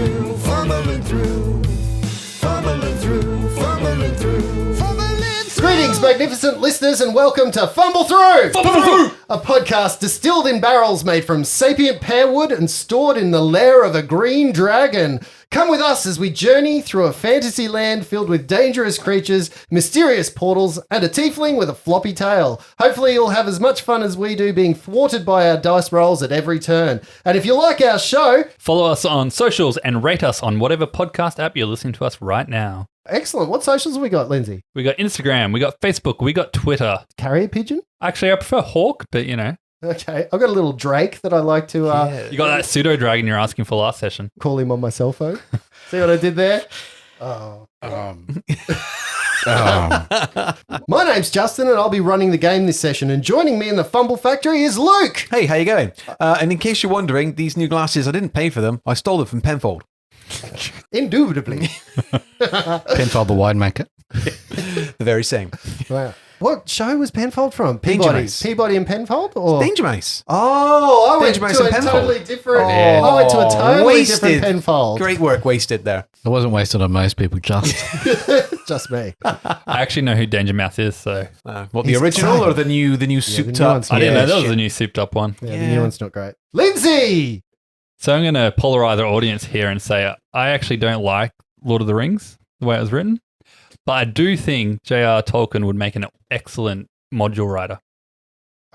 through, fumbling through, fumbling through, fumbling through, fumbling through. Greetings, magnificent listeners, and welcome to Fumble Through! A podcast distilled in barrels made from sapient pearwood and stored in the lair of a green dragon. Come with us as we journey through a fantasy land filled with dangerous creatures, mysterious portals, and a tiefling with a floppy tail. Hopefully you'll have as much fun as we do being thwarted by our dice rolls at every turn. And if you like our show... Follow us on socials and rate us on whatever podcast app you're listening to us right now. Excellent. What socials have we got, Lindsay? We got Instagram, we got Facebook, we got Twitter. Carrier pigeon? Actually, I prefer Hawk, but you know. Okay. I've got a little Drake that I like to... You got that pseudo-dragon you're asking for last session. Call him on my cell phone. See what I did there? My name's Justin, and I'll be running the game this session. And joining me in the Fumble Factory is Luke. Hey, how you going? And in case you're wondering, these new glasses, I didn't pay for them. I stole them from Penfold. Indubitably. Penfold the winemaker. The very same. Wow. What show was Penfold from? Danger Peabody. Mice. Peabody and Penfold? Or? Danger Mice. Oh, I went Danger Mice to and a Penfold. totally different... Yeah. I went to a totally Wasted. different Penfold. Great work wasted there. It wasn't wasted on most people, just. Just me. I actually know who Danger Mouse is, so What, the He's original excited. or the new souped new up? one's I didn't know Yeah, that was shit. a new souped-up one. Yeah, the new one's not great. Lindsay! So I'm going to polarize our audience here and say I actually don't like Lord of the Rings, the way it was written, but I do think J.R. Tolkien would make an excellent module writer.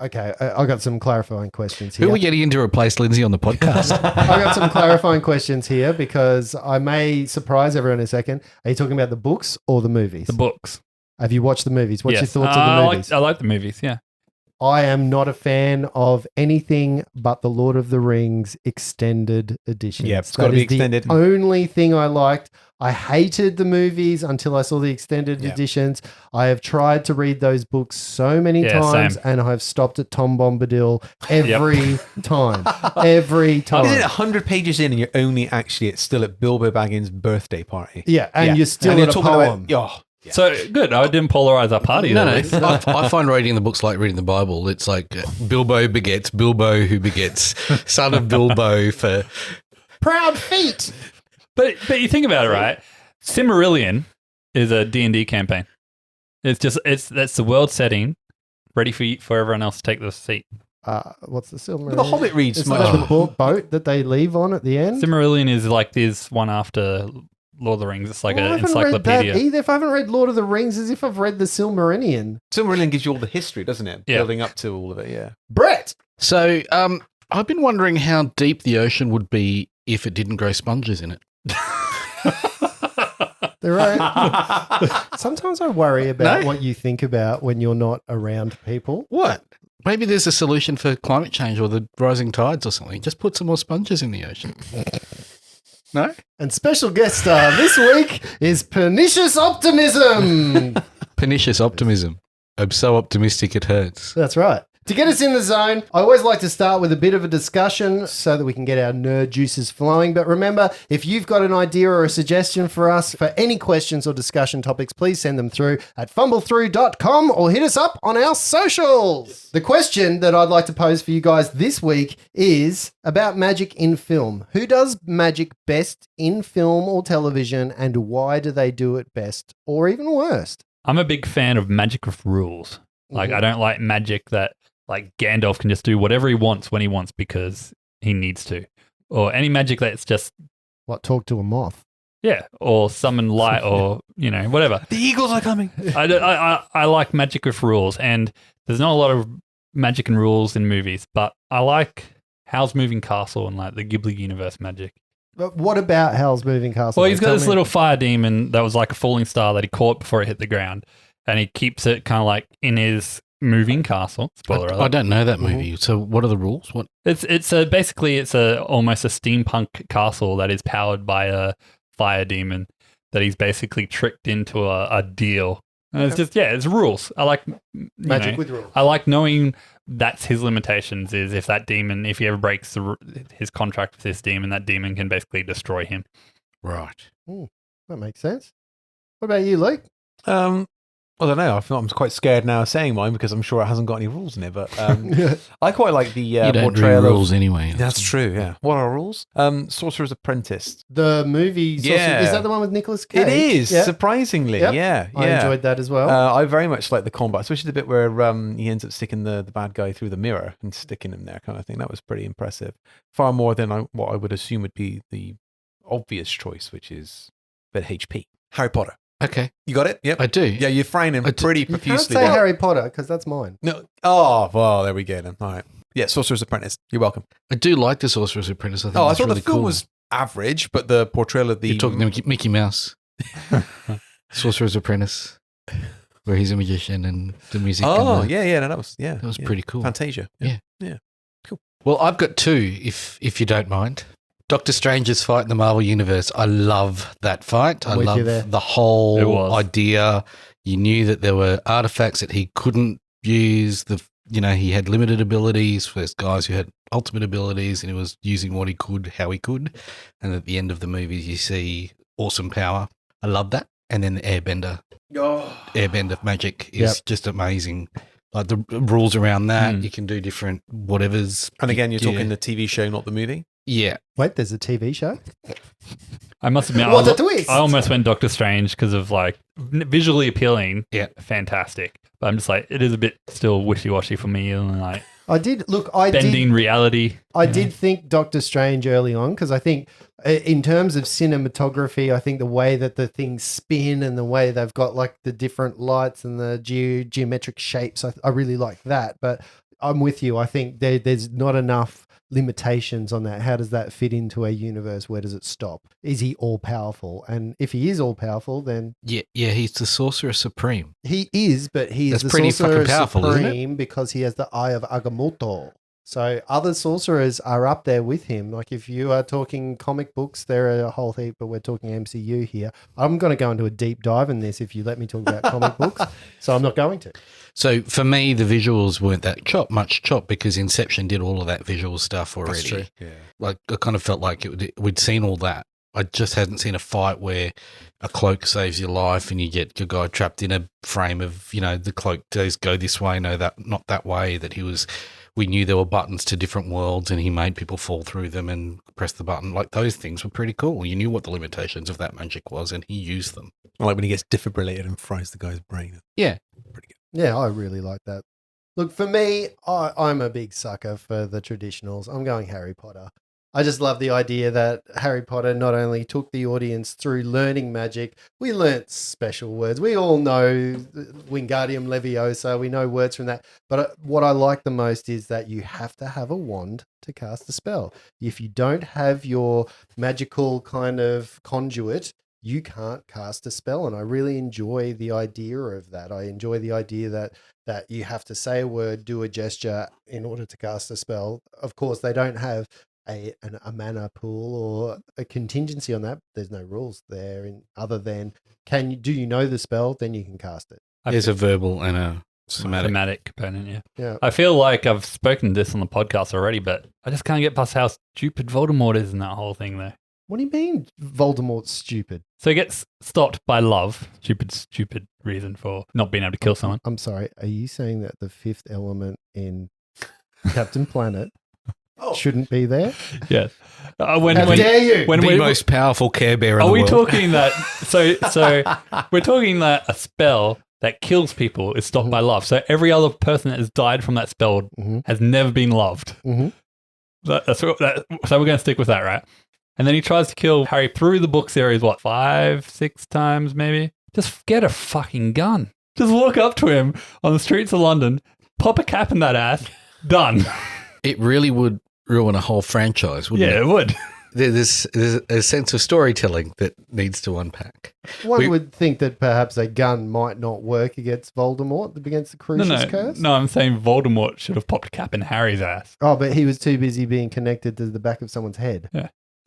Okay, I got some clarifying questions here. Who are we getting in to replace Lindsay on the podcast? I got some clarifying questions here because I may surprise everyone in a second. Are you talking about the books or the movies? The books. Have you watched the movies? What's Yes. your thoughts on the movies? I like the movies, yeah. I am not a fan of anything but the Lord of the Rings extended editions. Yeah, it's gotta be extended. The only thing I liked. I hated the movies until I saw the extended Yeah. editions. I have tried to read those books so many Yeah, times, same. and I've stopped at Tom Bombadil every time. Every time. Isn't it 100 pages in and you're only actually still at Bilbo Baggins' birthday party? Yeah, and you're still And at a talking poem. About, yeah. So good. I didn't polarize our party. No, at no. least. I find reading the books like reading the Bible. It's like Bilbo begets Bilbo who begets son of Bilbo for... Proud feet. But you think about it, right? Silmarillion is a D&D campaign. That's the world setting, ready for everyone else to take the seat. What's the Silmarillion? The Hobbit reads It's much. like the boat that they leave on at the end. Silmarillion is like this one after Lord of the Rings. It's like I an haven't read encyclopedia. that either. If I haven't read Lord of the Rings, as if I've read the Silmarillion. Silmarillion gives you all the history, doesn't it? Yeah. Building up to all of it, yeah. Brett. So I've been wondering how deep the ocean would be if it didn't grow sponges in it. They're right. Sometimes I worry about No? what you think about when you're not around people. What? Maybe there's a solution for climate change or the rising tides or something. Just put some more sponges in the ocean. No? And special guest star this week is Pernicious Optimism. Pernicious optimism. I'm so optimistic it hurts. That's right. To get us in the zone, I always like to start with a bit of a discussion so that we can get our nerd juices flowing. But remember, if you've got an idea or a suggestion for us for any questions or discussion topics, please send them through at fumblethrough.com or hit us up on our socials. The question that I'd like to pose for you guys this week is about magic in film. Who does magic best in film or television, and why do they do it best or even worst? I'm a big fan of magic with rules. Like, I don't like magic that, like, Gandalf can just do whatever he wants when he wants because he needs to. Or any magic that's just, What, talk to a moth? yeah, or summon light or, you know, whatever. The Eagles are coming. I like magic with rules, and there's not a lot of magic and rules in movies, but I like Howl's Moving Castle and, like, the Ghibli universe magic. But what about Howl's Moving Castle? Well, he's got Tell this me. little fire demon that was like a falling star that he caught before it hit the ground, and he keeps it kind of like in his moving castle. Spoiler I alert. don't know that movie. So what are the rules? What? It's basically almost a steampunk castle that is powered by a fire demon that he's basically tricked into a deal. And it's just it's rules. I like Magic with rules. I like knowing that's his limitations. Is if he ever breaks his contract with this demon, that demon can basically destroy him. Right. That makes sense. What about you, Luke? I don't know. I'm quite scared now of saying mine because I'm sure it hasn't got any rules in it. But I quite like the you don't portrayal read rules of. anyway. That's true. Yeah. What are rules? Sorcerer's Apprentice. The movie, Yeah. is that the one with Nicolas Cage? It is Yeah. surprisingly. Yep. Yeah. I enjoyed that as well. I very much like the combat, especially the bit where he ends up sticking the bad guy through the mirror and sticking him there, kind of thing. That was pretty impressive. Far more than what I would assume would be the obvious choice, which is bit HP. Harry Potter. Okay. You got it? Yep. I do. Yeah, you're frowning pretty you can't profusely. say there. Harry Potter because that's mine. No. Oh, well, there we go then. All right. Yeah, Sorcerer's Apprentice. You're welcome. I do like the Sorcerer's Apprentice. I think I it's thought really the film cool. was average, but the portrayal of the... You're talking to Mickey Mouse. Sorcerer's Apprentice, where he's a magician and the music. Oh, and yeah, no, that was pretty cool. Fantasia. Yeah. Well, I've got two, if you don't mind. Doctor Strange's fight in the Marvel Universe. I love that fight. I I'm with you love there. the It whole was. idea. You knew that there were artifacts that he couldn't use. He had limited abilities. There's guys who had ultimate abilities, and he was using what he could, how he could. And at the end of the movie, you see awesome power. I love that. And then the airbender magic is just amazing. Like the rules around that, you can do different whatevers. And again, you're talking the TV show, not the movie? Yeah. Wait, there's a TV show? I must admit, What a twist! I almost went Doctor Strange because of like visually appealing. Yeah. Fantastic. But I'm just like, it is a bit still wishy-washy for me and like I did bending reality. I did think Doctor Strange early on because I think in terms of cinematography, I think the way that the things spin and the way they've got like the different lights and the geometric shapes, I really like that. But I'm with you. I think there's not enough limitations on that. How does that fit into a universe? Where does it stop? Is he all powerful? And if he is all powerful, then Yeah, he's the Sorcerer Supreme. he is, but he is That's the pretty Sorcerer fucking powerful, isn't it? Supreme because he has the Eye of Agamotto. So other sorcerers are up there with him. Like if you are talking comic books, there are a whole heap, but we're talking MCU here. I'm going to go into a deep dive in this if you let me talk about comic books. So I'm not going to. So for me, the visuals weren't that much chop because Inception did all of that visual stuff already. That's true. Yeah. Like I kind of felt like we'd seen all that. I just hadn't seen a fight where a cloak saves your life and you get your guy trapped in a frame of, the cloak does go this way, no, that not that way, we knew there were buttons to different worlds and he made people fall through them and press the button. Like those things were pretty cool. You knew what the limitations of that magic was and he used them. Like when he gets defibrillated and fries the guy's brain. Yeah. Pretty good. Yeah, I really like that. Look, for me, I'm a big sucker for the traditionals. I'm going Harry Potter. I just love the idea that Harry Potter not only took the audience through learning magic, we learnt special words. We all know Wingardium Leviosa. We know words from that. But what I like the most is that you have to have a wand to cast a spell. If you don't have your magical kind of conduit, you can't cast a spell. And I really enjoy the idea of that. I enjoy the idea that you have to say a word, do a gesture in order to cast a spell. Of course, they don't have a mana pool or a contingency on that. There's no rules there other than do you know the spell? Then you can cast it. There's a verbal and a Thematic component, yeah. Yeah. I feel like I've spoken this on the podcast already, but I just can't get past how stupid Voldemort is in that whole thing there. What do you mean Voldemort's stupid? So he gets stopped by love. Stupid reason for not being able to kill someone. I'm sorry. Are you saying that the fifth element in Captain Planet shouldn't be there? Yes. How dare you? When the we, most powerful Care Bear in are the we world. talking that? So we're talking that a spell that kills people is stopped by love. So every other person that has died from that spell has never been loved. Mhm. So we're going to stick with that, right? And then he tries to kill Harry through the book series, 5-6 times maybe? Just get a fucking gun. Just walk up to him on the streets of London, pop a cap in that ass, done. It really would ruin a whole franchise, wouldn't Yeah, it? it would. There's a sense of storytelling that needs to unpack. One would think that perhaps a gun might not work against Voldemort, against the Crucius Curse. No, I'm saying Voldemort should have popped a cap in Harry's ass. Oh, but he was too busy being connected to the back of someone's head.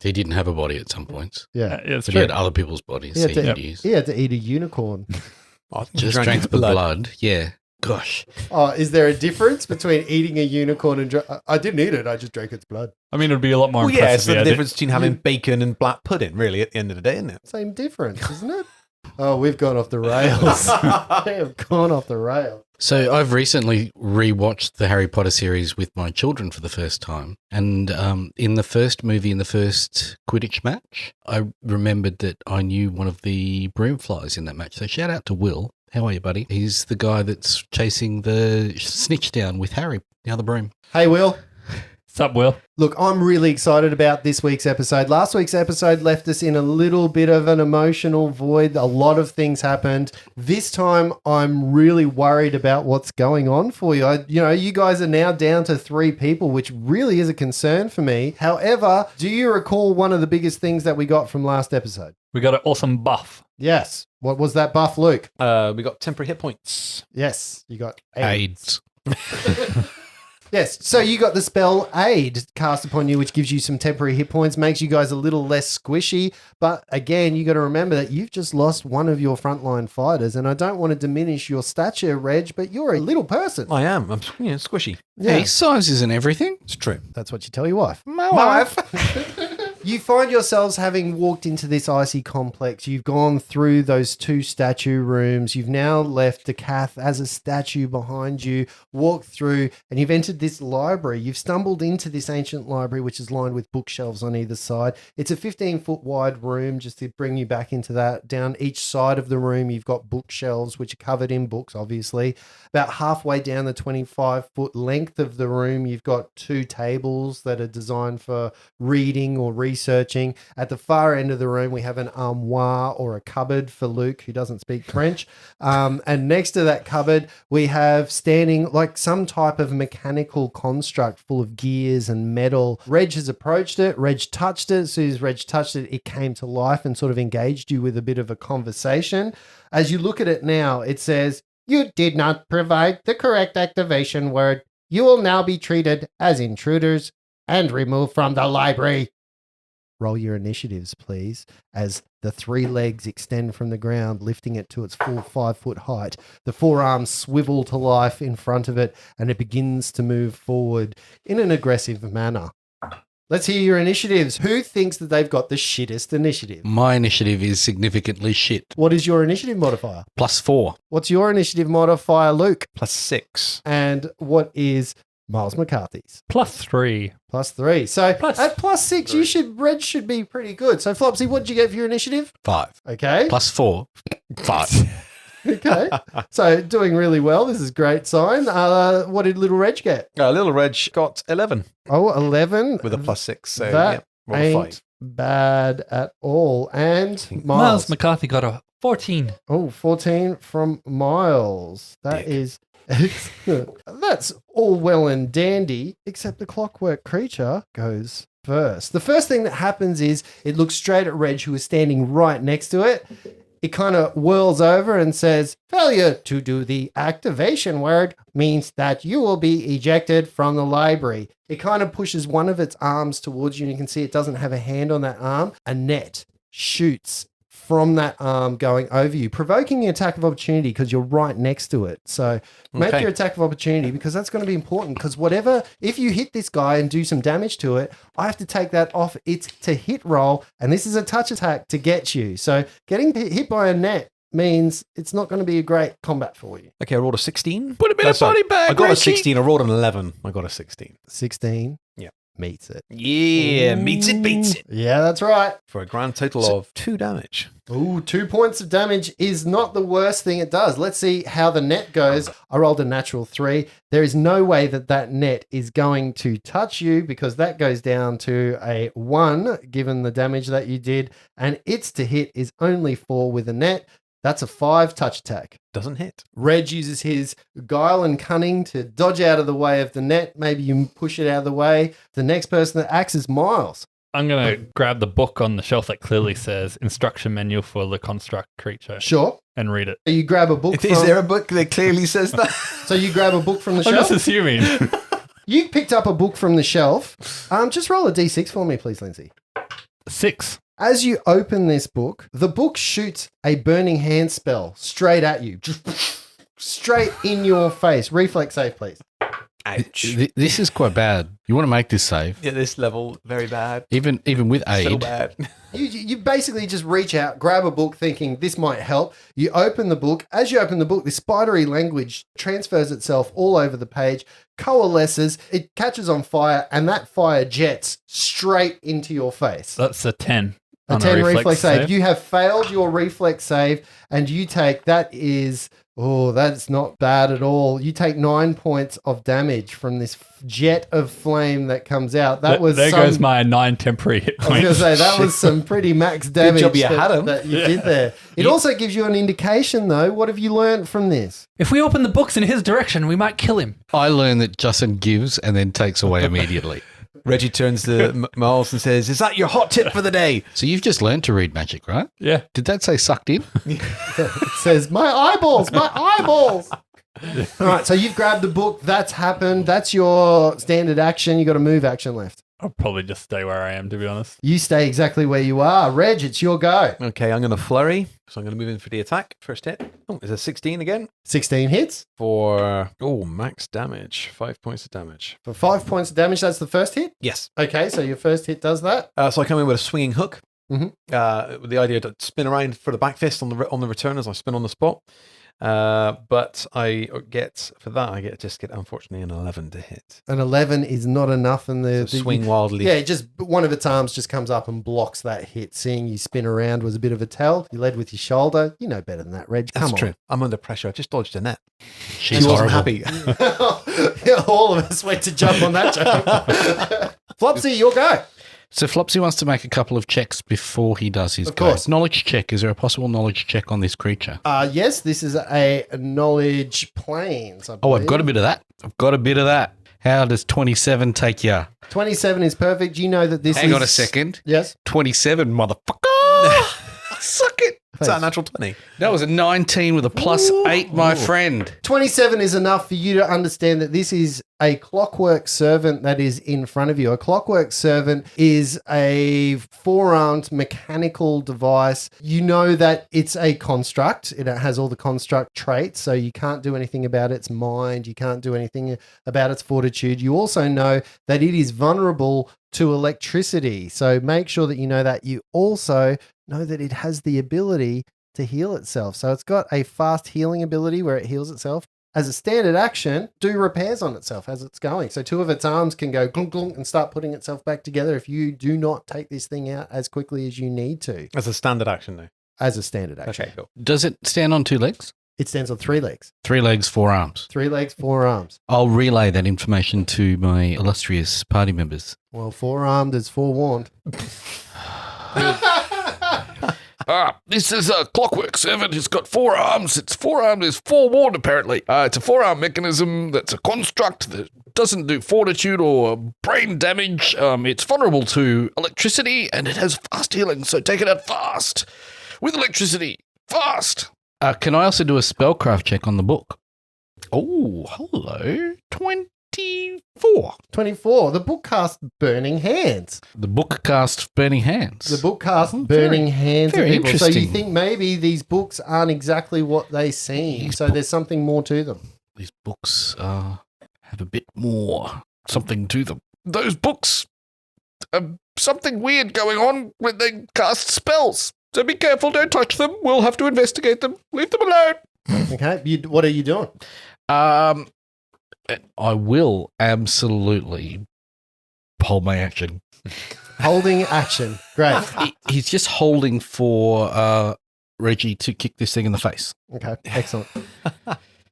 He didn't have a body at some points, Yeah. It's but true. he had other people's bodies. He had, So to, he used. he had to eat a unicorn. Just drank the blood. Yeah. Gosh. Oh, is there a difference between eating a unicorn and... I didn't eat it. I just drank its blood. I mean, it would be a lot more Well, impressive. yeah, it's the if he had difference between having bacon and black pudding, really, at the end of the day, isn't it? Same difference, isn't it? Oh, we've gone off the rails. We have gone off the rails. So I've recently rewatched the Harry Potter series with my children for the first time. And in the first movie, in the first Quidditch match, I remembered that I knew one of the broomflies in that match. So shout out to Will. How are you, buddy? He's the guy that's chasing the snitch down with Harry, the other broom. Hey, Will. Sup, Will? Look, I'm really excited about this week's episode. Last week's episode left us in a little bit of an emotional void. A lot of things happened. This time, I'm really worried about what's going on for you. You guys are now down to 3 people, which really is a concern for me. However, do you recall one of the biggest things that we got from last episode? We got an awesome buff. Yes. What was that buff, Luke? We got temporary hit points. Yes, you got AIDS. Yes, so you got the spell Aid cast upon you, which gives you some temporary hit points, makes you guys a little less squishy. But again, you got to remember that you've just lost one of your frontline fighters, and I don't want to diminish your stature, Reg, but you're a little person. I am. I'm squishy. Yeah, Hey, size isn't everything. It's true. that's what you tell your wife. My wife. You find yourselves having walked into this icy complex. You've gone through those 2 statue rooms. You've now left the Cath as a statue behind you, walked through, and you've entered this library. You've stumbled into this ancient library, which is lined with bookshelves on either side. It's a 15-foot wide room, just to bring you back into that. Down each side of the room, you've got bookshelves, which are covered in books, obviously. About halfway down the 25-foot length of the room, you've got 2 tables that are designed for reading or researching. At the far end of the room, we have an armoire or a cupboard for Luke, who doesn't speak French. And next to that cupboard, we have standing like some type of mechanical construct full of gears and metal. Reg has approached it. Reg touched it. As soon as Reg touched it, it came to life and sort of engaged you with a bit of a conversation. As you look at it now, it says, "You did not provide the correct activation word. You will now be treated as intruders and removed from the library." Roll your initiatives, please, as the 3 legs extend from the ground, lifting it to its full 5-foot height. The 4 arms swivel to life in front of it, and it begins to move forward in an aggressive manner. Let's hear your initiatives. Who thinks that they've got the shittest initiative? My initiative is significantly shit. What is your initiative modifier? +4. What's your initiative modifier, Luke? +6. And what is Miles McCarthy's? +3. +3. So at +6, 3. Reg should be pretty good. So Flopsy, what did you get for your initiative? 5. Okay. +4. 5. Okay. So doing really well. This is a great sign. What did little Reg get? Little Reg got 11 Oh, 11. with a +6. So That roll a ain't 5. bad at all. And Miles Miles. McCarthy got a 14. Oh, 14 from Miles. That is excellent. That's all well and dandy, except the clockwork creature goes first. The first thing that happens is it looks straight at Reg, who is standing right next to it. It kind of whirls over and says, "Failure to do the activation word means that you will be ejected from the library." It kind of pushes one of its arms towards you, and you can see it doesn't have a hand on that arm. A net shoots from that arm going over you, provoking an attack of opportunity because you're right next to it. So make Okay. your attack of opportunity, because that's going to be important, because if you hit this guy and do some damage to it, I have to take that off its to hit roll, and this is a touch attack to get you. So getting hit by a net means it's not going to be a great combat for you. Okay, I rolled a 16. Put a bit of body bag, I got a Reggie. 16. I rolled an 11. I got a 16. 16 Yeah. meets it. Yeah, meets it, beats it. Yeah, that's right. For a grand total of 2 damage. Ooh, 2 points of damage is not the worst thing it does. Let's see how the net goes. I rolled a natural 3. There is no way that net is going to touch you, because that goes down to a 1, given the damage that you did. And its to hit is only 4 with a net. That's a 5 touch attack. Doesn't hit. Reg uses his guile and cunning to dodge out of the way of the net. Maybe you push it out of the way. The next person that acts is Miles. I'm going to grab the book on the shelf that clearly says instruction manual for the construct creature Sure. and read it. So you grab a book Is there a book that clearly says that? So you grab a book from the I'm shelf? just assuming. You picked up a book from the shelf. Just roll a d6 for me, please, Lindsay. 6. As you open this book, the book shoots a burning hand spell straight at you. Just straight in your face. Reflex save, please. Ouch. This is quite bad. You want to make this save, Yeah, this level, very bad. even with aid. So bad. You basically just reach out, grab a book thinking this might help. You open the book. As you open the book, this spidery language transfers itself all over the page, coalesces, it catches on fire, and that fire jets straight into your face. That's a 10. A on 10 reflex save. You have failed your reflex save, and you take, that's not bad at all. You take 9 points of damage from this jet of flame that comes out. There goes my 9 temporary hit I was going to points. say, that was some pretty max damage job you had 'em. that you did there. It also gives you an indication, though. What have you learned from this? If we open the books in his direction, we might kill him. I learned that Justin gives and then takes away immediately. Reggie turns to Miles and says, "Is that your hot tip for the day?" So you've just learned to read magic, right? Yeah. Did that say sucked in? It says, my eyeballs, my eyeballs. All right, so you've grabbed the book. That's happened. That's your standard action. You got a move action left. I'll probably just stay where I am, to be honest. You stay exactly where you are. Reg, it's your go. Okay, I'm going to flurry. So I'm going to move in for the attack. First hit. Oh, is a 16 again? 16 hits. For, max damage. 5 points of damage. For 5 points of damage, that's the first hit. Yes. Okay, so your first hit does that. So I come in with a swinging hook. Mhm. With the idea to spin around for the back fist on the return as I spin on the spot. But I get unfortunately an 11 to hit. An 11 is not enough, and the Swing wildly. Yeah, just one of its arms just comes up and blocks that hit. Seeing you spin around was a bit of a tell. You led with your shoulder. You know better than that, Reg. That's Come true. I'm under pressure. I just dodged a net. She's He wasn't horrible. happy. Yeah, all of us went to jump on that joke. Flopsy, your go. So Flopsy wants to make a couple of checks before he does his Of course. Knowledge check. Is there a possible knowledge check on this creature? Yes, this is a knowledge planes. I Oh, I've believe. got a bit of that. How does 27 take you? 27 is perfect. You know that this Hang is... on a second. Yes. 27, motherfucker. Suck it. Is that a natural 20? That was a 19 with a +8, my friend. 27 is enough for you to understand that this is a clockwork servant that is in front of you. A clockwork servant is a four-armed mechanical device. You know that it's a construct. It has all the construct traits, so you can't do anything about its mind. You can't do anything about its fortitude. You also know that it is vulnerable to electricity. So make sure that you know that. You also know that it has the ability to heal itself. So it's got a fast healing ability where it heals itself. As a standard action, do repairs on itself as it's going. So two of its arms can go glunk glunk and start putting itself back together if you do not take this thing out as quickly as you need to. As a standard action, though. As a standard action. Okay, cool. Does it stand on 2 legs? It stands on 3 legs. 3 legs, 4 arms. 3 legs, 4 arms. I'll relay that information to my illustrious party members. Well, 4-armed is forewarned. This is a clockwork servant. It's got 4 arms. It's 4-armed is forewarned, apparently. It's a 4-arm mechanism that's a construct that doesn't do fortitude or brain damage. It's vulnerable to electricity, and it has fast healing, so take it out fast. With electricity. Fast. Can I also do a spellcraft check on the book? Oh, hello. 24. 24. The book casts Burning Hands. The book casts Burning Hands. The book casts Oh, Burning Hands of very people. So you interesting. think maybe these books aren't exactly what they seem. These So there's something more to them. These books have a bit more something to them. Those books have something weird going on when they cast spells. So be careful, don't touch them. We'll have to investigate them. Leave them alone. Okay. What are you doing? I will absolutely hold my action. Holding action. Great. He's just holding for Reggie to kick this thing in the face. Okay. Excellent.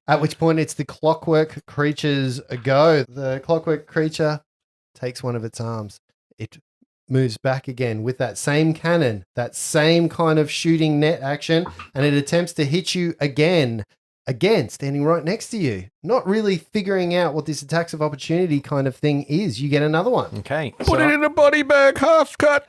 At which point it's the clockwork creature's go. The clockwork creature takes one of its arms. It moves back again with that same cannon, that same kind of shooting net action, and it attempts to hit you again, standing right next to you. Not really figuring out what this attacks of opportunity kind of thing is. You get another one. Okay. Put it in a body bag, half cut.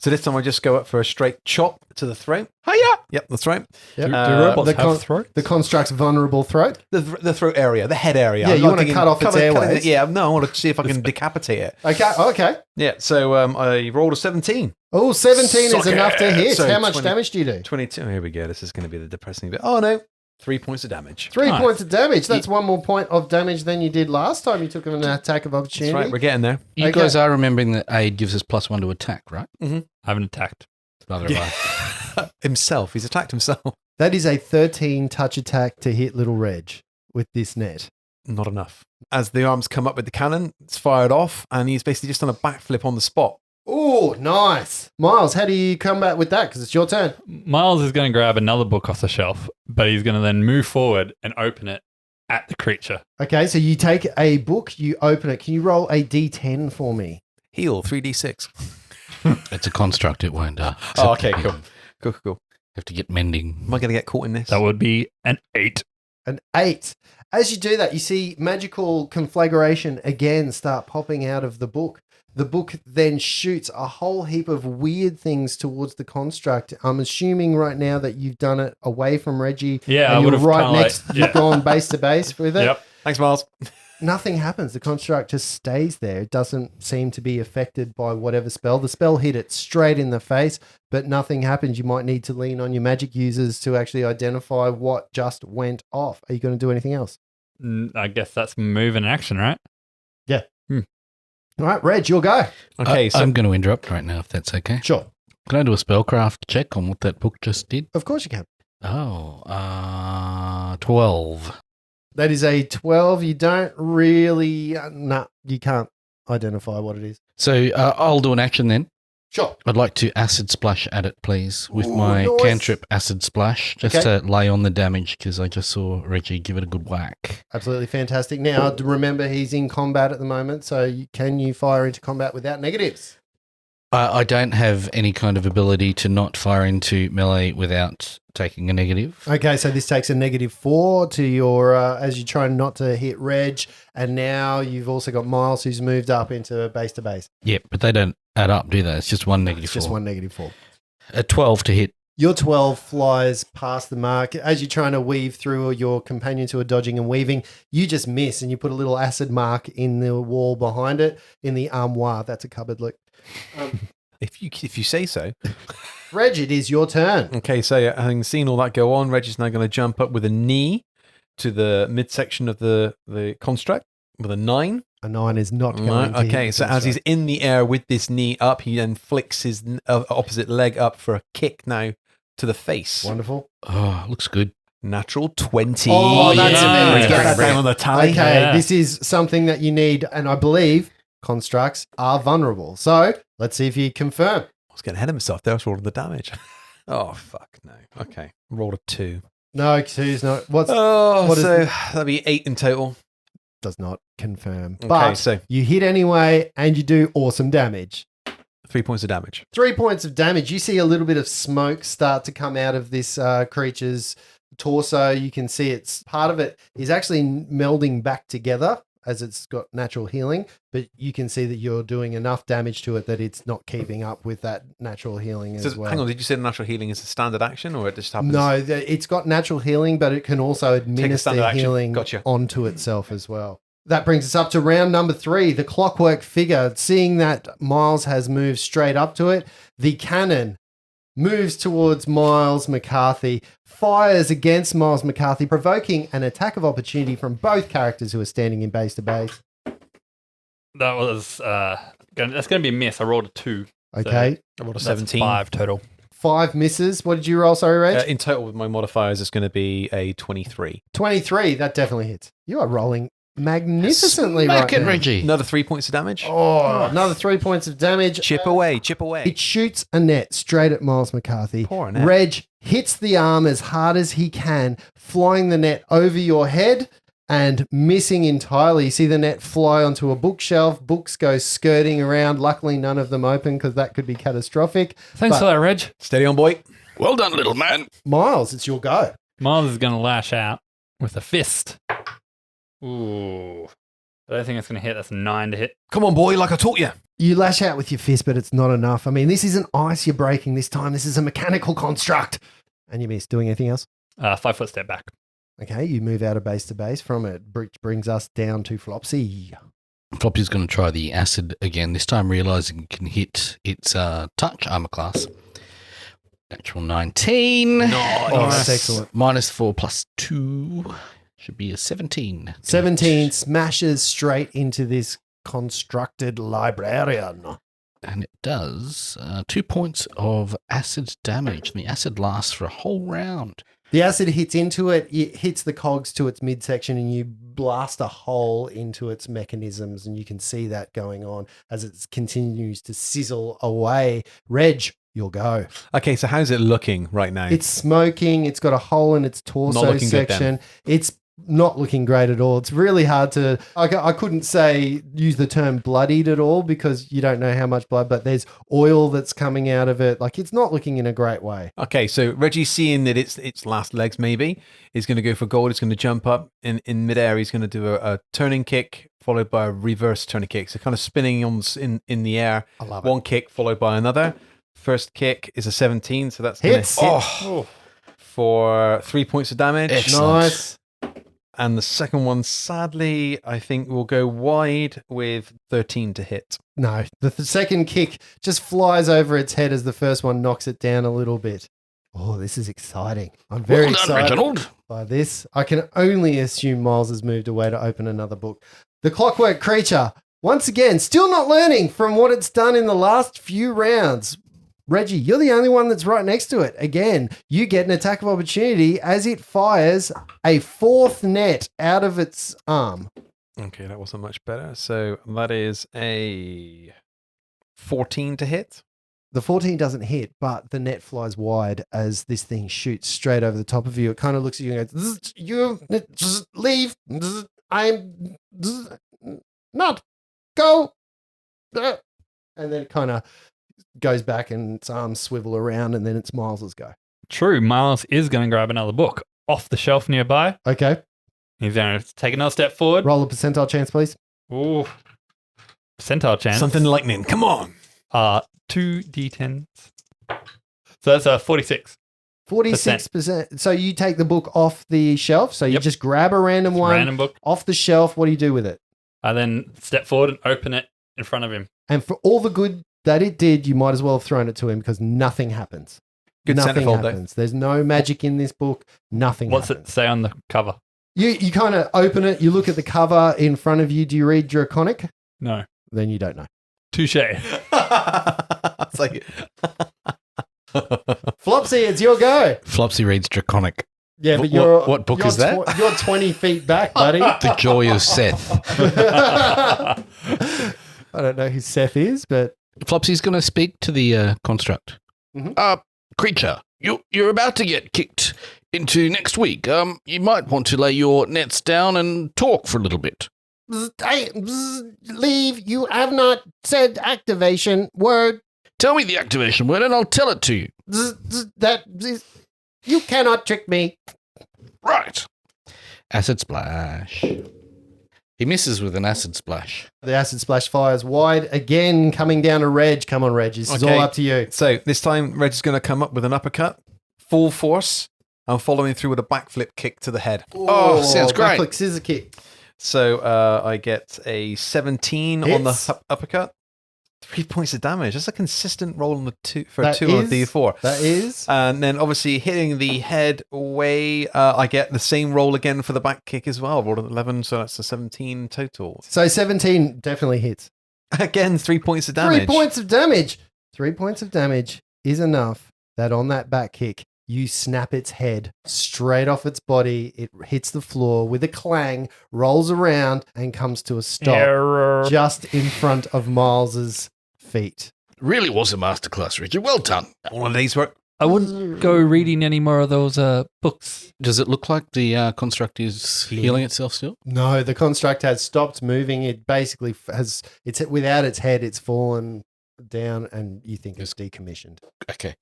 So this time I just go up for a straight chop to the throat. Hiya. Yep, the throat. Yep. Do robots the have throats? The construct's vulnerable throat. The throat area, the head area. Yeah, I'm you not wanna thinking- cut off its airways. Yeah, no, I want to see if I can decapitate it. Okay. Yeah, so I rolled a 17. Oh, 17 is Suck enough to it. hit. So How much 20 damage do you do? 22. Here we go. This is going to be the depressing bit. Oh, no. 3 points of damage. 3 Nice. points of damage. That's one more point of damage than you did last time you took an attack of That's opportunity. right. We're getting there. You Okay. guys are remembering that aid gives us +1 to attack, right? I haven't attacked. Neither have I. Himself. He's attacked himself. That is a 13 touch attack to hit little Reg with this net. Not enough. As the arms come up with the cannon, it's fired off, and he's basically just done a backflip on the spot. Oh, nice. Miles, how do you combat with that? Because it's your turn. Miles is going to grab another book off the shelf, but he's going to then move forward and open it at the creature. Okay, so you take a book, you open it. Can you roll a d10 for me? Heal, 3d6. It's a construct. It won't. Oh, accept okay, it. cool. Cool. Have to get mending. Am I going to get caught in this? That would be an 8. An 8. As you do that, you see magical conflagration again start popping out of the book. The book then shoots a whole heap of weird things towards the construct. I'm assuming right now that you've done it away from Reggie. Yeah, I and would you're have right kinda next. like- You've yeah. gone base to base with it. Yep. Thanks, Miles. Nothing happens. The construct just stays there. It doesn't seem to be affected by whatever spell. The spell hit it straight in the face, but nothing happens. You might need to lean on your magic users to actually identify what just went off. Are you going to do anything else? I guess that's move and action, right? All right, Reg, you'll go. Okay, so I'm going to interrupt right now, if that's okay. Sure. Can I do a spellcraft check on what that book just did? Of course you can. Oh, 12. That is a 12. You don't really, you can't identify what it is. So I'll do an action then. Sure. I'd like to acid splash at it, please, with Ooh, my nice. cantrip acid splash, just Okay. to lay on the damage because I just saw Reggie give it a good whack. Absolutely fantastic. Now, remember, he's in combat at the moment, so can you fire into combat without negatives? I don't have any kind of ability to not fire into melee without taking a negative. Okay, so this takes a -4 to your, as you try not to hit Reg, and now you've also got Miles who's moved up into base to base. Yep, but they don't add up, do they? It's just one negative It's just four. one -4. A 12 to hit. Your 12 flies past the mark. As you're trying to weave through, your companions who are dodging and weaving, you just miss and you put a little acid mark in the wall behind it in the armoire. That's a cupboard look. if you say so. Reg, it is your turn. Okay, so having seen all that go on, Reggie's now going to jump up with a knee to the midsection of the construct with a 9. A 9 is not going to hit Okay, the so as he's construct. in the air with this knee up, he then flicks his opposite leg up for a kick now to the face. Wonderful. Oh, looks good. Natural 20. Oh, that's yeah. it. Get that Bring it down on the tally. Okay, Yeah. this is something that you need, and I believe constructs are vulnerable. So let's see if you confirm. I was getting ahead of myself there. I was rolling the damage. Oh, fuck no. Okay, rolled a 2. No, 2's not. What Oh, what is so the- that'd be 8 in total. does not confirm. Okay, But so you hit anyway, and you do awesome damage. 3 points of damage. 3 points of damage. You see a little bit of smoke start to come out of this creature's torso. You can see it's part of it is actually melding back together as it's got natural healing, but you can see that you're doing enough damage to it that it's not keeping up with that natural healing as So, well. hang on, did you say the natural healing is a standard action or it just happens? No, it's got natural healing, but it can also administer standard action. healing Gotcha. onto itself as well. That brings us up to round number 3, the clockwork figure. Seeing that Miles has moved straight up to it, the cannon moves towards Miles McCarthy, fires against Miles McCarthy, provoking an attack of opportunity from both characters who are standing in base to base. That was that's going to be a miss. I rolled a 2. Okay, I rolled a That's 17. 5 total. 5 misses. What did you roll, sorry, Reg? In total, with my modifiers, it's going to be a 23. 23, that definitely hits. You are rolling magnificently Smack right it, now. Reggie. Another 3 points of damage. Oh, another 3 points of damage. Chip away, chip away. It shoots a net straight at Miles McCarthy. Poor Annette. Reg hits the arm as hard as he can, flying the net over your head and missing entirely. You see the net fly onto a bookshelf. Books go skirting around. Luckily, none of them open because that could be catastrophic. Thanks But- for that, Reg. Steady on, boy. Well done, little man. Miles, it's your go. Miles is going to lash out with a fist. Ooh. I don't think it's going to hit. That's a 9 to hit. Come on, boy, like I taught you. You lash out with your fist, but it's not enough. I mean, this isn't ice you're breaking this time. This is a mechanical construct. And you miss. Doing anything else? 5 foot step back. Okay, you move out of base to base from it, which brings us down to Flopsy. Floppy's going to try the acid again, this time realizing it can hit its touch armor class. Natural 19. Oh, that's excellent. -4 plus 2 should be a 17. 17 smashes straight into this constructed librarian. And it does 2 points of acid damage. The acid lasts for a whole round. The acid hits into it, it hits the cogs to its midsection, and you blast a hole into its mechanisms, and you can see that going on as it continues to sizzle away. Reg, you'll go. Okay, so how's it looking right now? It's smoking. It's got a hole in its torso looking good then. section. It's not looking great at all. It's really hard to. I couldn't use the term bloodied at all because you don't know how much blood, but there's oil that's coming out of it. Like, it's not looking in a great way. Okay, so Reggie, seeing that its last legs maybe, is going to go for gold. It's going to jump up in midair. He's going to do a turning kick followed by a reverse turning kick. So kind of spinning in the air. I love it. One kick followed by another. First kick is a 17, so that's Hits. going to hit for 3 points of damage. Excellent. Nice. And the second one, sadly, I think will go wide with 13 to hit. No, the second kick just flies over its head as the first one knocks it down a little bit. Oh, this is exciting. I'm very Well done, excited Reginald. by this. I can only assume Miles has moved away to open another book. The clockwork creature, once again, still not learning from what it's done in the last few rounds. Reggie, you're the only one that's right next to it. Again, you get an attack of opportunity as it fires a fourth net out of its arm. Okay, that wasn't much better. So that is a 14 to hit. The 14 doesn't hit, but the net flies wide as this thing shoots straight over the top of you. It kind of looks at you and goes, "Zzz, you zzz, leave. Zzz, I'm zzz, not go." And then it kind of goes back and its arms swivel around, and then it's Miles's go. True, Miles is going to grab another book off the shelf nearby. Okay. He's going to take another step forward. Roll a percentile chance, please. Ooh. Percentile chance. Something lightning. Come on. 2 d10s. So that's a 46. 46%. So you take the book off the shelf. So you Yep. just grab a random one Random book. off the shelf. What do you do with it? I then step forward and open it in front of him. And for all the good that it did, you might as well have thrown it to him because nothing happens. Good Nothing centerfold, though. happens. There's no magic in this book. Nothing What's happens. it say on the cover? You kind of open it. You look at the cover in front of you. Do you read Draconic? No. Then you don't know. Touche. It's like Flopsy, it's your go. Flopsy reads Draconic. Yeah, but What- you're what book you're is that? You're 20 feet back, buddy. The Joy of Seth. I don't know who Seth is, but Flopsy's going to speak to the construct. Creature, you're about to get kicked into next week. You might want to lay your nets down and talk for a little bit. Leave. You have not said activation word. Tell me the activation word and I'll tell it to you. You cannot trick me. Right. Acid splash. He misses with an acid splash. The acid splash fires wide again, coming down to Reg. Come on, Reg. This is Okay. all up to you. So this time, Reg is going to come up with an uppercut, full force, and following through with a backflip kick to the head. Oh, sounds great. Backflip scissor kick. So I get a 17 on Hits. the uppercut. 3 points of damage. That's a consistent roll on the two for That 2 on is- the D4. That is. And then obviously hitting the head away, I get the same roll again for the back kick as well. Rolled an 11, so that's a 17 total. So 17 definitely hits. Again, 3 points of damage. 3 points of damage. 3 points of damage is enough that on that back kick, you snap its head straight off its body. It hits the floor with a clang, rolls around, and comes to a stop Error. just in front of Miles's feet. Really was a masterclass, Richard. Well done. All of these work. I wouldn't go reading any more of those books. Does it look like the construct is healing itself still? No, the construct has stopped moving. It basically has, it's without its head, it's fallen down, and you think it's decommissioned. Okay.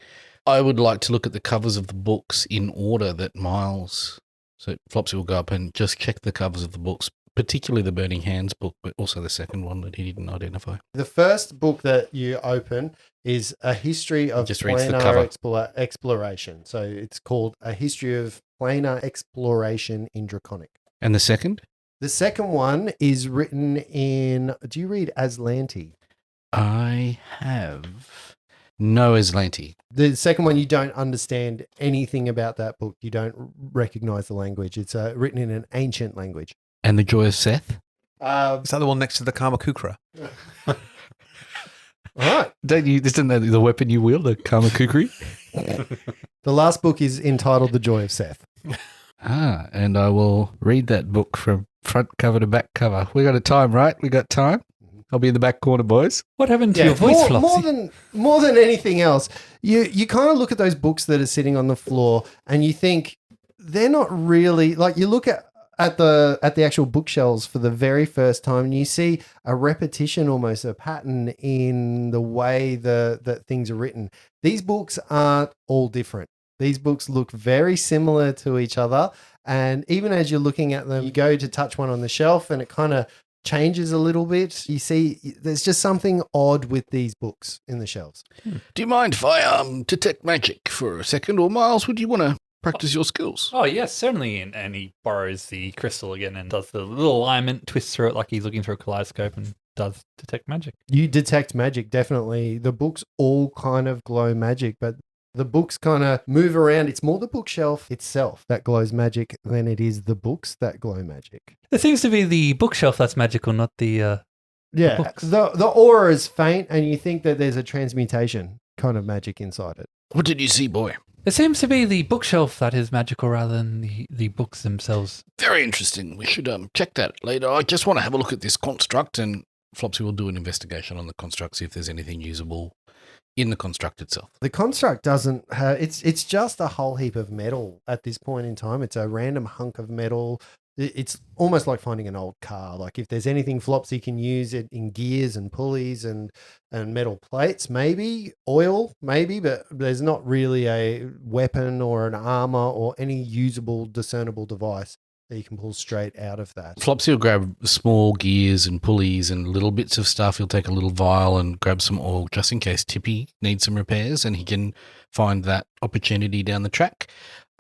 I would like to look at the covers of the books in order that Miles. So Flopsy will go up and just check the covers of the books, particularly the Burning Hands book, but also the second one that he didn't identify. The first book that you open is a history of Just reads the planar cover. exploration. So it's called A History of Planar Exploration in Draconic. And the second? The second one is written in, do you read Aslanti? I have. No Aslanti. The second one, you don't understand anything about that book. You don't recognize the language. It's written in an ancient language. And the Joy of Seth. Is that the one next to the Kamakukra? All right. Isn't that the weapon you wield, the Kamakukri? The last book is entitled The Joy of Seth. And I will read that book from front cover to back cover. We got a time, right? We got time? I'll be in the back corner, boys. What happened to your voice, Flopsy? More than anything else, you kind of look at those books that are sitting on the floor and you think they're not really like, you look at the actual bookshelves for the very first time and you see a repetition, almost a pattern in the way that things are written. These books aren't all different. These books look very similar to each other. And even as you're looking at them, you go to touch one on the shelf and it kind of changes a little bit. You see, there's just something odd with these books in the shelves. Do you mind if I detect magic for a second? Or Miles, would you want to practice your skills? Oh, yes, certainly. And he borrows the crystal again and does the little alignment, twists through it like he's looking through a kaleidoscope and does detect magic. You detect magic, definitely. The books all kind of glow magic, but the books kind of move around. It's more the bookshelf itself that glows magic than it is the books that glow magic. It seems to be the bookshelf that's magical, not the Yeah, books. the aura is faint and you think that there's a transmutation kind of magic inside it. What did you see, boy? It seems to be the bookshelf that is magical rather than the books themselves. Very interesting. We should check that later. I just want to have a look at this construct, and Flopsy will do an investigation on the construct, see if there's anything usable in the construct itself. The construct doesn't have, it's just a whole heap of metal at this point in time. It's a random hunk of metal. It's almost like finding an old car. Like if there's anything Flopsy can use it in gears and pulleys and metal plates, maybe oil, maybe, but there's not really a weapon or an armor or any usable discernible device that you can pull straight out of that. Flopsy will grab small gears and pulleys and little bits of stuff. He'll take a little vial and grab some oil just in case Tippy needs some repairs, and he can find that opportunity down the track.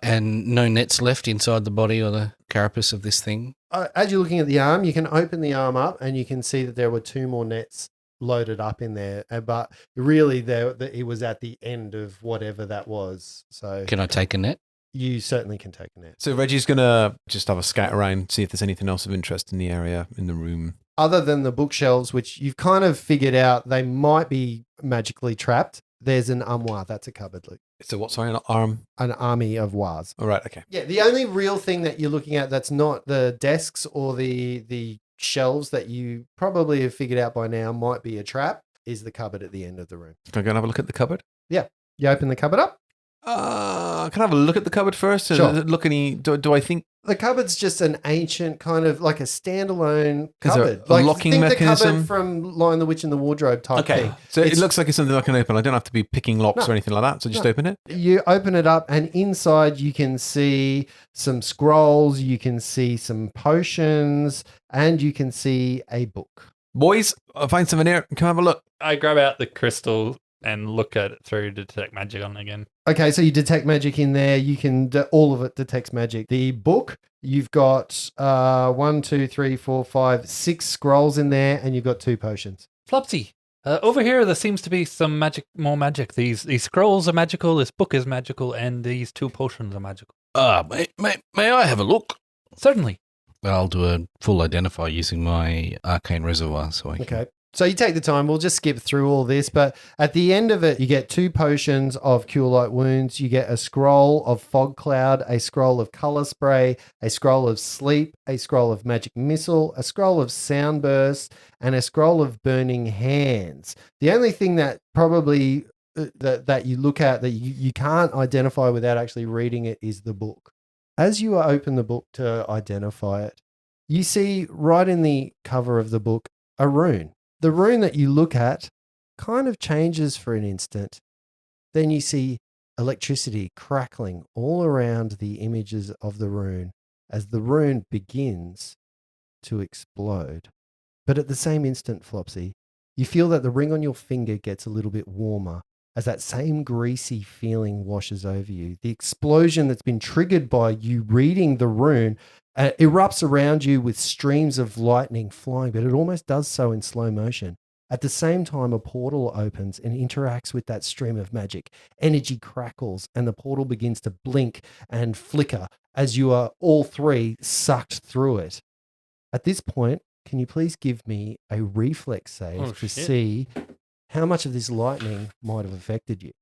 And no nets left inside the body or the carapace of this thing. As you're looking at the arm, you can open the arm up and you can see that there were 2 more nets loaded up in there. But really, it was at the end of whatever that was. So Can I take a net? you certainly can take a net. So Reggie's going to just have a scat around, see if there's anything else of interest in the area, in the room. Other than the bookshelves, which you've kind of figured out they might be magically trapped, there's an armoire. That's a cupboard, Luke. So what, sorry, an arm? An army of wars. All right, okay. Yeah, the only real thing that you're looking at that's not the desks or the shelves that you probably have figured out by now might be a trap is the cupboard at the end of the room. Can I go and have a look at the cupboard? You open the cupboard up. Can I have a look at the cupboard first? Sure. Look any, do I think The cupboard's just an ancient kind of like a standalone Is there cupboard. a Like locking think the mechanism? cupboard from Lion the Witch and the Wardrobe type thing. So It's- it looks like it's something I can open. I don't have to be picking locks No. or anything like that. So just No. open it. You open it up and inside you can see some scrolls, you can see some potions, and you can see a book. Boys, I'll find something here. Come have a look. I grab out the crystal and look at it through to detect magic on it again. Okay, so you detect magic in there. You can all of it detects magic. The book, you've got 1, 2, 3, 4, 5, 6 scrolls in there, and you've got 2 potions. Flopsy, over here there seems to be some magic, more magic. These scrolls are magical, this book is magical, and these 2 potions are magical. May I have a look? Certainly. I'll do a full identify using my arcane reservoir. So I can. Okay. So you take the time. We'll just skip through all this, but at the end of it, you get 2 potions of Cure Light Wounds. You get a scroll of Fog Cloud, a scroll of Color Spray, a scroll of Sleep, a scroll of Magic Missile, a scroll of Sound Burst, and a scroll of Burning Hands. The only thing that probably that you look at that you can't identify without actually reading it is the book. As you open the book to identify it, you see right in the cover of the book a rune. The rune that you look at kind of changes for an instant. Then you see electricity crackling all around the images of the rune as the rune begins to explode. But at the same instant, Flopsy, you feel that the ring on your finger gets a little bit warmer as that same greasy feeling washes over you. The explosion that's been triggered by you reading the rune erupts around you with streams of lightning flying, but it almost does so in slow motion. At the same time, a portal opens and interacts with that stream of magic. Energy crackles and the portal begins to blink and flicker as you are all three sucked through it. At this point, can you please give me a reflex save Oh, to shit. see how much of this lightning might have affected you?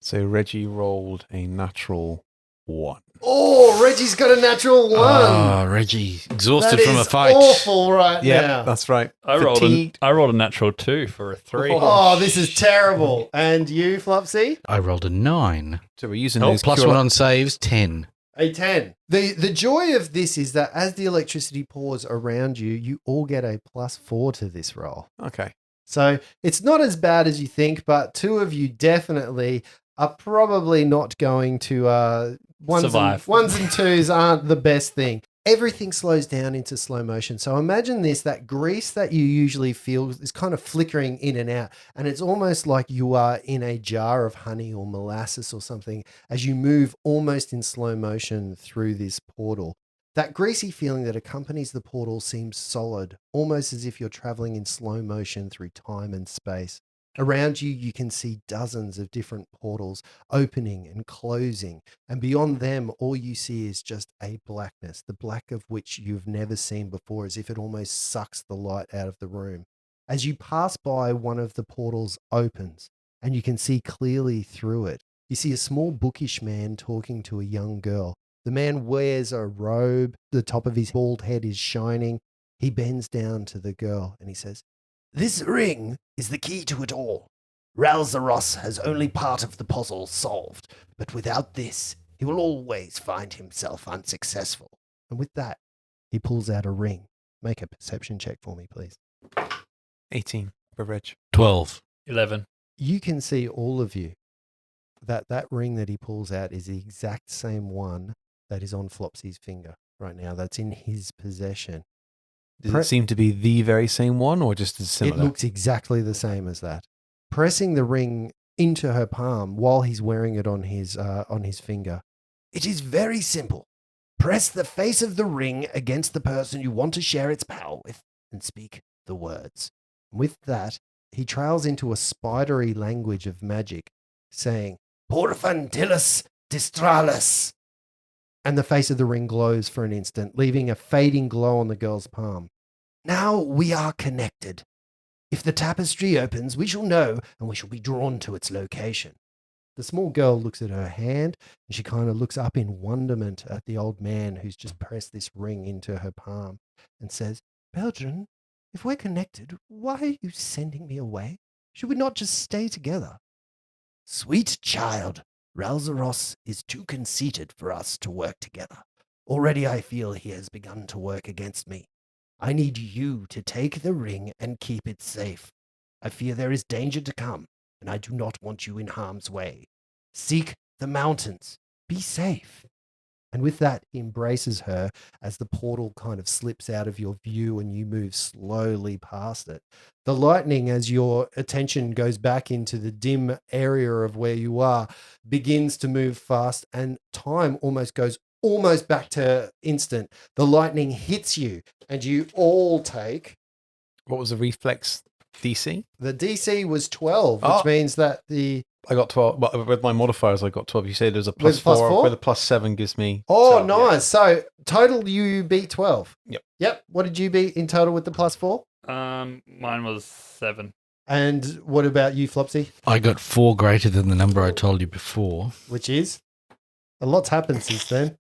So Reggie rolled a natural 1. Oh, Reggie's got a natural 1. Oh, Reggie, exhausted That from a is fight. awful right Yeah, now. that's right. I rolled Fatigued. a natural 2 for a 3. Oh, this is terrible. And you, Flopsy? I rolled a 9. So we're using Oh, those plus cure- 1 on saves, 10. A 10. The joy of this is that as the electricity pours around you, you all get a +4 to this roll. Okay. So it's not as bad as you think, but two of you definitely are probably not going to Survive. Ones and twos aren't the best thing. Everything slows down into slow motion. So imagine this, that grease that you usually feel is kind of flickering in and out. And it's almost like you are in a jar of honey or molasses or something as you move almost in slow motion through this portal. That greasy feeling that accompanies the portal seems solid, almost as if you're traveling in slow motion through time and space. Around you, you can see dozens of different portals opening and closing. And beyond them, all you see is just a blackness, the black of which you've never seen before, as if it almost sucks the light out of the room. As you pass by, one of the portals opens, and you can see clearly through it. You see a small bookish man talking to a young girl. The man wears a robe. The top of his bald head is shining. He bends down to the girl and he says, "This ring is the key to it all. Ralzaros has only part of the puzzle solved, but without this, he will always find himself unsuccessful." And with that, he pulls out a ring. Make a perception check for me, please. 18 for Reg. 12. 11. You can see, all of you, that ring that he pulls out is the exact same one that is on Flopsy's finger right now. That's in his possession. Does it seem to be the very same one or just as similar? It looks exactly the same as that. Pressing the ring into her palm while he's wearing it on his finger. "It is very simple. Press the face of the ring against the person you want to share its power with and speak the words." With that, he trails into a spidery language of magic, saying, "Porfantilis, Distralis." And the face of the ring glows for an instant, leaving a fading glow on the girl's palm. "Now we are connected. If the tapestry opens, we shall know, and we shall be drawn to its location." The small girl looks at her hand, and she kind of looks up in wonderment at the old man who's just pressed this ring into her palm and says, "Belgian, if we're connected, why are you sending me away? Should we not just stay together?" "Sweet child, Ralzaros is too conceited for us to work together. Already I feel he has begun to work against me. I need you to take the ring and keep it safe. I fear there is danger to come, and I do not want you in harm's way. Seek the mountains. Be safe." And with that, he embraces her as the portal kind of slips out of your view and you move slowly past it. The lightning, as your attention goes back into the dim area of where you are, begins to move fast, and time goes almost back to instant. The lightning hits you and you all take... What was the reflex DC? The DC was 12, which Oh. means that the... I got 12. Well, with my modifiers, I got 12. You said there's a With plus +4? 4, where the plus 7 gives me. Oh, 12, nice. yeah. So total, you beat 12. Yep. Yep. What did you beat in total with the +4? Mine was 7. And what about you, Flopsy? I got 4 greater than the number I told you before. Which is? A lot's happened since then.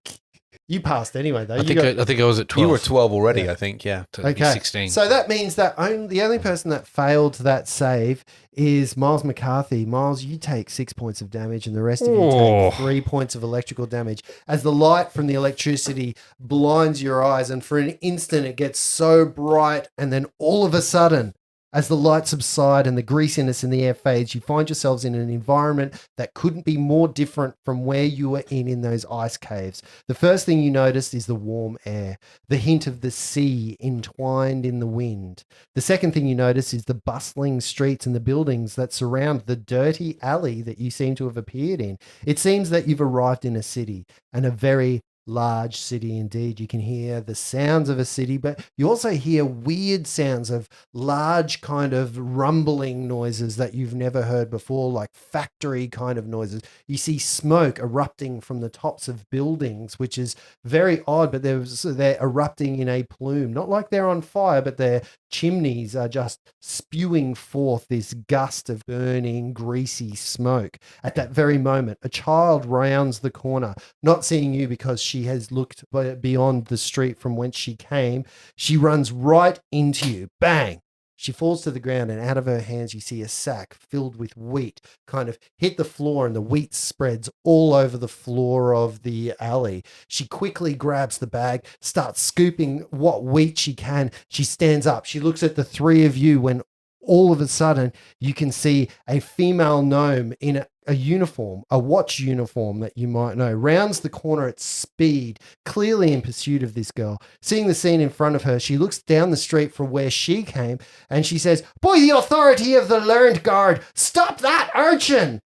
You passed anyway, though. I think I was at 12. You were 12 already, Yeah. I think, yeah. So it'd be Okay. 16. So that means that the only person that failed that save is Miles McCarthy. Miles, you take 6 points of damage, and the rest of you Oh. take 3 points of electrical damage as the light from the electricity blinds your eyes. And for an instant, it gets so bright. And then all of a sudden, as the lights subside and the greasiness in the air fades, you find yourselves in an environment that couldn't be more different from where you were in those ice caves. The first thing you notice is the warm air, the hint of the sea entwined in the wind. The second thing you notice is the bustling streets and the buildings that surround the dirty alley that you seem to have appeared in. It seems that you've arrived in a city, and a very large city indeed. You can hear the sounds of a city, but you also hear weird sounds of large kind of rumbling noises that you've never heard before, like factory kind of noises. You see smoke erupting from the tops of buildings, which is very odd, but they're erupting in a plume. Not like they're on fire, but their chimneys are just spewing forth this gust of burning, greasy smoke. At that very moment, a child rounds the corner, not seeing you because she has looked beyond the street from whence she came. She runs right into you. Bang! She falls to the ground, and out of her hands, you see a sack filled with wheat kind of hit the floor, and the wheat spreads all over the floor of the alley. She quickly grabs the bag, starts scooping what wheat she can. She stands up. She looks at the three of you when all of a sudden you can see a female gnome in a uniform, a watch uniform that you might know, rounds the corner at speed, clearly in pursuit of this girl. Seeing the scene in front of her, she looks down the street from where she came and she says, "By the authority of the learned guard, stop that urchin!"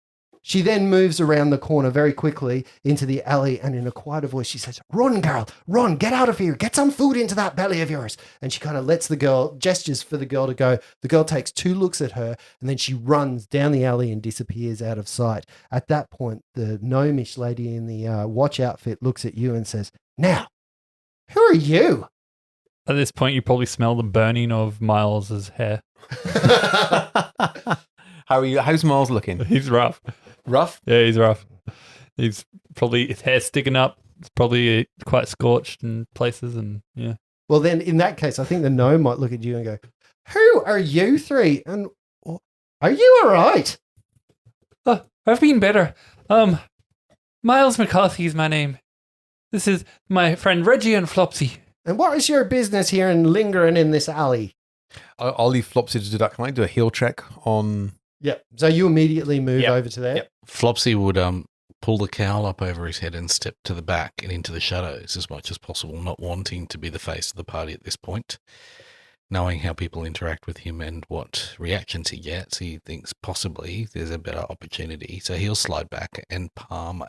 She then moves around the corner very quickly into the alley, and in a quieter voice, she says, "Run, girl, run, get out of here, get some food into that belly of yours." And she kind of lets the girl, gestures for the girl to go. The girl takes 2 looks at her, and then she runs down the alley and disappears out of sight. At that point, the gnomish lady in the watch outfit looks at you and says, "Now, who are you?" At this point, you probably smell the burning of Miles's hair. How are you? How's Miles looking? He's rough. Rough? Yeah, he's rough. He's probably, his hair's sticking up. It's probably quite scorched in places, and yeah. Well, then in that case, I think the gnome might look at you and go, "Who are you three? And are you all right?" Oh, I've been better. Miles McCarthy is my name. This is my friend Reggie and Flopsy. And what is your business here and lingering in this alley? I'll leave Flopsy to do that. Can I do a heal check on... Yep. So you immediately move Yep. over to there? Yep. Flopsy would pull the cowl up over his head and step to the back and into the shadows as much as possible, not wanting to be the face of the party at this point. Knowing how people interact with him and what reactions he gets, he thinks possibly there's a better opportunity. So he'll slide back and palm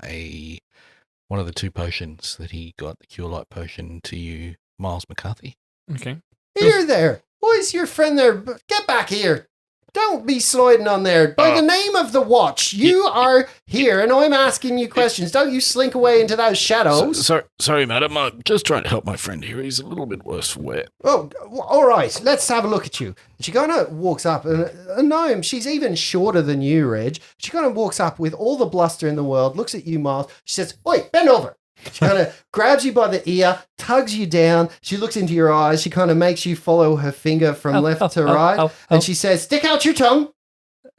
one of the 2 potions that he got, the Cure Light potion, to you, Miles McCarthy. Okay. Here there. Why is your friend there? Get back here. Don't be sliding on there. By the name of the watch, you are here and I'm asking you questions. Don't you slink away into those shadows. Sorry, madam. I'm just trying to help my friend here. He's a little bit worse for wear. Oh, all right. Let's have a look at you. She kind of walks up, and a gnome, she's even shorter than you, Reg. She kind of walks up with all the bluster in the world, looks at you, Miles. She says, "Oi, bend over." She kind of grabs you by the ear, tugs you down. She looks into your eyes. She kind of makes you follow her finger from left to right. And she says, "Stick out your tongue."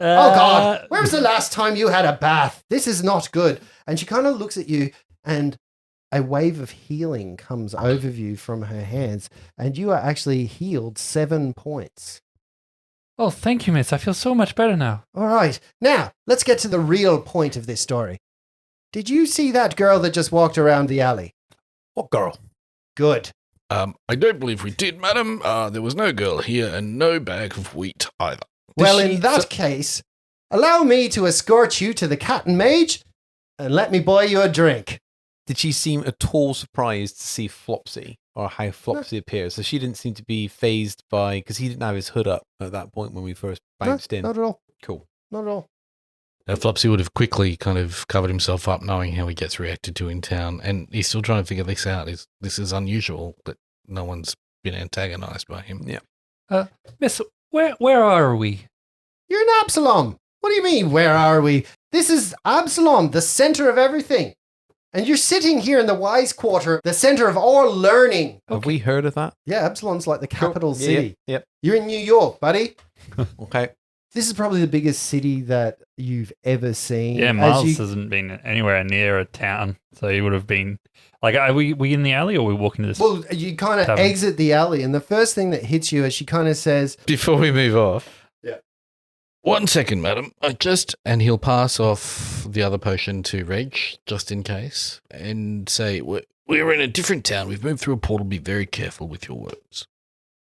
Oh, God. When was the last time you had a bath? This is not good. And she kind of looks at you, and a wave of healing comes over you from her hands. And you are actually healed 7 points. Oh, thank you, miss. I feel so much better now. All right. Now, let's get to the real point of this story. Did you see that girl that just walked around the alley? What girl? Good. I don't believe we did, madam. There was no girl here and no bag of wheat either. Well, in that case, allow me to escort you to the Cat and Mage and let me buy you a drink. Did she seem at all surprised to see Flopsy, or how Flopsy appears? So she didn't seem to be phased by... Because he didn't have his hood up at that point when we first bounced in. Not at all. Cool. Not at all. Flopsy would have quickly kind of covered himself up, knowing how he gets reacted to in town, and he's still trying to figure this out. This is unusual, but no one's been antagonized by him. Yeah. Miss, where are we? You're in Absalom. What do you mean, where are we? This is Absalom, the center of everything. And you're sitting here in the Wise Quarter, the center of all learning. Have we heard of that? Yeah, Absalom's like the Cool. capital Yeah, city. Yep. You're in New York, buddy. Okay. This is probably the biggest city that you've ever seen. Yeah, As Miles you- hasn't been anywhere near a town, so he would have been like, are we in the alley or are we walking to this? Well, you kind of Tavern. exit the alley, and the first thing that hits you is she kind of says, Before we move off, 1 second, madam. and he'll pass off the other potion to Reg, just in case, and say, We're in a different town. We've moved through a portal. Be very careful with your words.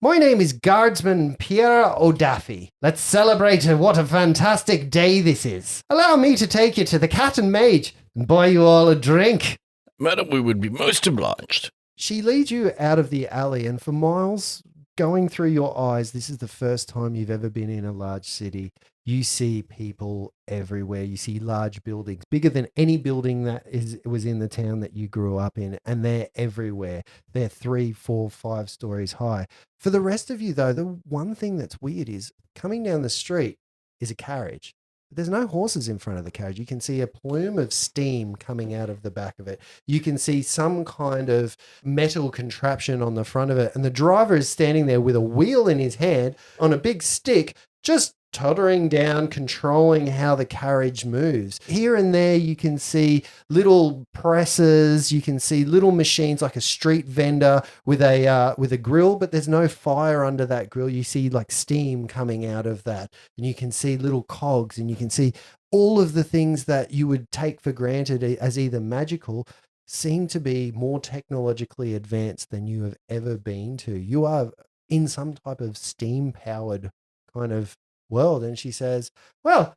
"My name is Guardsman Pierre O'Daffy. Let's celebrate what a fantastic day this is. Allow me to take you to the Cat and Mage and buy you all a drink." Madam, we would be most obliged. She leads you out of the alley, and for miles, going through your eyes, this is the first time you've ever been in a large city. You see people everywhere. You see large buildings, bigger than any building that was in the town that you grew up in, and they're everywhere. They're 3, 4, 5 stories high. For the rest of you, though, the one thing that's weird is coming down the street is a carriage. There's no horses in front of the carriage. You can see a plume of steam coming out of the back of it. You can see some kind of metal contraption on the front of it. And the driver is standing there with a wheel in his hand on a big stick, just tottering down, controlling how the carriage moves. Here and there, you can see little presses. You can see little machines like a street vendor with a grill, but there's no fire under that grill. You see like steam coming out of that, and you can see little cogs, and you can see all of the things that you would take for granted as either magical seem to be more technologically advanced than you have ever been to. You are in some type of steam-powered kind of world. And she says, well,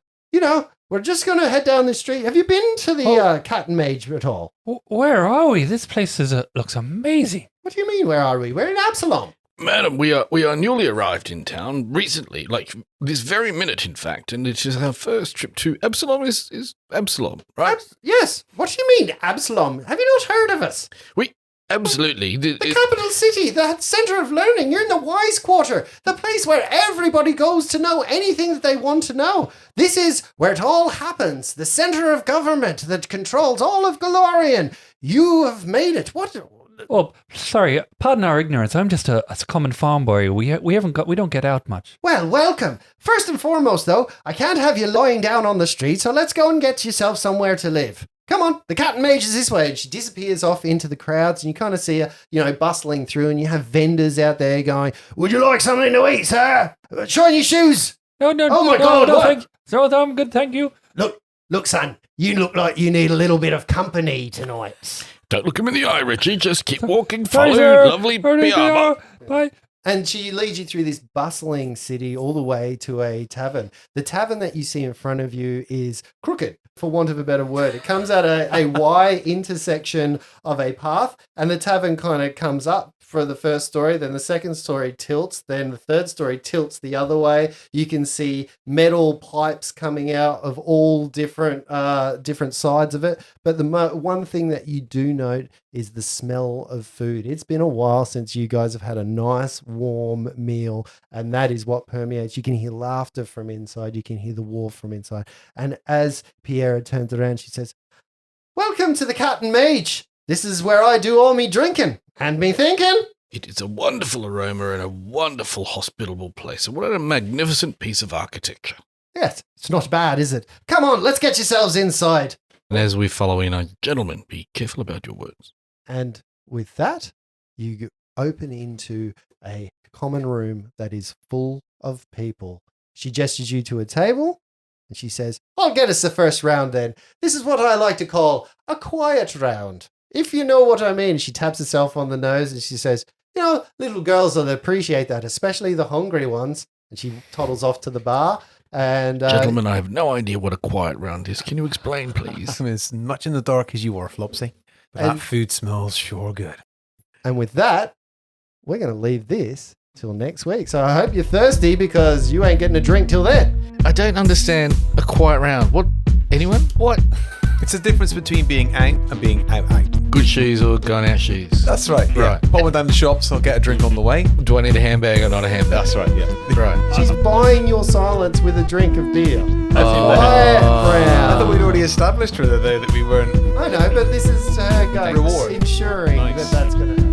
we're just going to head down the street. Have you been to the Cat and Mage at all? Where are we? This place looks amazing. What do you mean, where are we? We're in Absalom. Madam, we are newly arrived in town recently, like this very minute, in fact, and it is our first trip to Absalom is Absalom, right? Yes. What do you mean, Absalom? Have you not heard of us? Absolutely. The capital city, the center of learning. You're in the Wise Quarter, the place where everybody goes to know anything that they want to know. This is where it all happens, the center of government that controls all of Galorian. You have made it. What? Well, sorry, pardon our ignorance. I'm just a common farm boy. We don't get out much. Well, welcome. First and foremost, though, I can't have you lying down on the street, so let's go and get yourself somewhere to live. Come on, the Cat and Mage is this way. And she disappears off into the crowds, and you kind of see her, bustling through, and you have vendors out there going, would you like something to eat, sir? Show your shoes. No. Oh my God, no, look. thank you. So I'm good, thank you. Look, son, you look like you need a little bit of company tonight. Don't look him in the eye, Richie. Just keep walking. Sorry, Follow sir. lovely Biama. Bye. And she leads you through this bustling city all the way to a tavern. The tavern that you see in front of you is crooked, for want of a better word. It comes at a Y intersection of a path, and the tavern kind of comes up for the first story, then the second story tilts, then the third story tilts the other way. You can see metal pipes coming out of all different sides of it. But the one thing that you do note is the smell of food. It's been a while since you guys have had a nice warm meal, and that is what permeates. You can hear laughter from inside. You can hear the war from inside. And as Piera turns around, she says, welcome to the Cat and Mage. This is where I do all me drinking and me thinking. It is a wonderful aroma and a wonderful hospitable place. And what a magnificent piece of architecture. Yes, it's not bad, is it? Come on, let's get yourselves inside. And as we follow in, Gentlemen, be careful about your words. And with that, you open into a common room that is full of people. She gestures you to a table, and she says, I'll get us the first round then. This is what I like to call a quiet round, if you know what I mean. She taps herself on the nose, and she says, little girls will appreciate that, especially the hungry ones. And she toddles off to the bar. And Gentlemen, I have no idea what a quiet round is. Can you explain, please? I'm as much in the dark as you are, Flopsy. But that food smells sure good. And with that, we're going to leave this till next week. So I hope you're thirsty, because you ain't getting a drink till then. I don't understand a quiet round. What? Anyone? What? It's the difference between being out and being out. Good shoes or going out shoes? That's right. Yeah. Right. Pop one down the shops, I'll get a drink on the way. Do I need a handbag or not a handbag? That's right, yeah. Right. She's buying your silence with a drink of beer. I Quiet round. thought we'd already established for the day that we weren't. I know, but this is her going Reward. ensuring Nice. that that's going to happen.